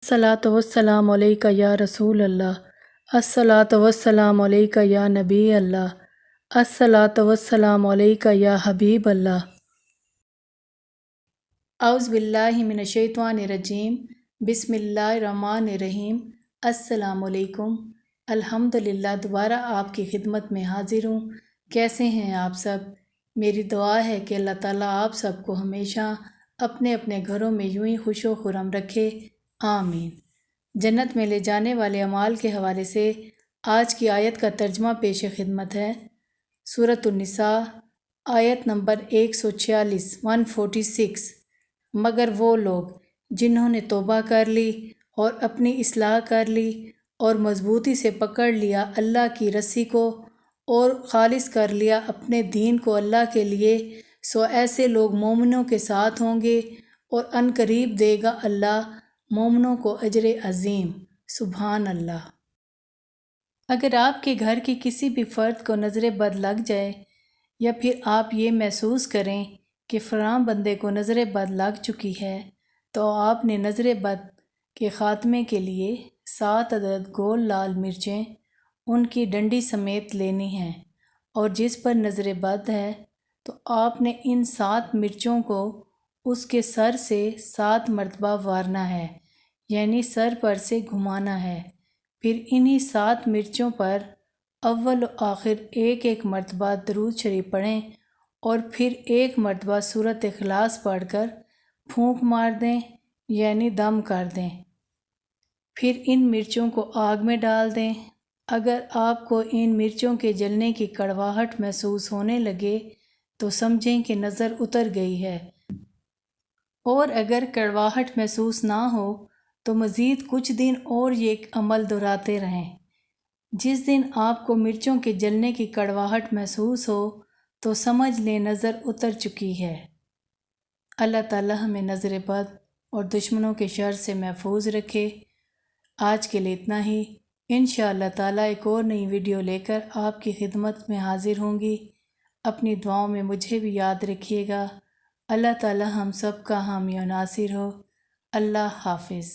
अस्सलातु वस्सलाम अलैका या रसूल अल्लाह। अस्सलातु वस्सलाम अलैका या नबी अल्लाह। अस्सलातु वस्सलाम अलैका या हबीब अल्लाह। औज़ु बिल्लाहि मिनश शैतानिर रजीम। बिस्मिल्लाहिर रहमानिर रहीम। अस्सलामु अलैकुम। अल्हम्दुलिल्लाह दोबारा आपकी खिदमत में हाजिर हूँ। कैसे हैं आप सब? मेरी दुआ है कि अल्लाह ताला आप सबको हमेशा अपने अपने घरों में यूं ही खुश व खुर्रम रखे, आमीन। जन्नत में ले जाने वाले अमाल के हवाले से आज की आयत का तर्जमा पेश खिदमत है। सूरत उन्निसा आयत नंबर 146 146। मगर वो लोग जिन्होंने तौबा कर ली और अपनी इस्लाह कर ली और मजबूती से पकड़ लिया अल्लाह की रस्सी को और खालिस कर लिया अपने दीन को अल्लाह के लिए, सो ऐसे लोग मोमिनों के साथ होंगे और अनकरीब देगा अल्लाह मोमिनों को अजर अज़ीम। सुभान अल्लाह। अगर आपके घर के किसी भी फ़र्द को नज़र बद लग जाए या फिर आप ये महसूस करें कि फ़लाँ बंदे को नज़र बद लग चुकी है, तो आपने नज़र बद के ख़ात्मे के लिए 7 अदद गोल लाल मिर्चें उनकी डंडी समेत लेनी हैं, और जिस पर नज़र बद है तो आपने इन 7 मिर्चों को उसके सर से 7 मरतबा वारना है, यानी सर पर से घुमाना है। फिर इन्हीं 7 मिर्चों पर अव्वल व आखिर एक एक मरतबा दरूद शरीफ पढ़ें और फिर एक मरतबा सूरत इखलास पढ़कर फूंक मार दें, यानी दम कर दें। फिर इन मिर्चों को आग में डाल दें। अगर आपको इन मिर्चों के जलने की कड़वाहट महसूस होने लगे तो समझें कि नज़र उतर गई है, और अगर कड़वाहट महसूस ना हो तो मज़ीद कुछ दिन और ये अमल दोहराते रहें। जिस दिन आपको मिर्चों के जलने की कड़वाहट महसूस हो तो समझ लें नज़र उतर चुकी है। अल्लाह ताला हमें नज़र बद और दुश्मनों के शर से महफूज रखे। आज के लिए इतना ही। इंशाअल्लाह ताला एक और नई वीडियो लेकर आपकी खिदमत में हाजिर होंगी। अपनी दुआओं में मुझे भी याद रखिएगा। अल्लाह ताला हम सब का हामी और नासिर हो। अल्लाह हाफिज़।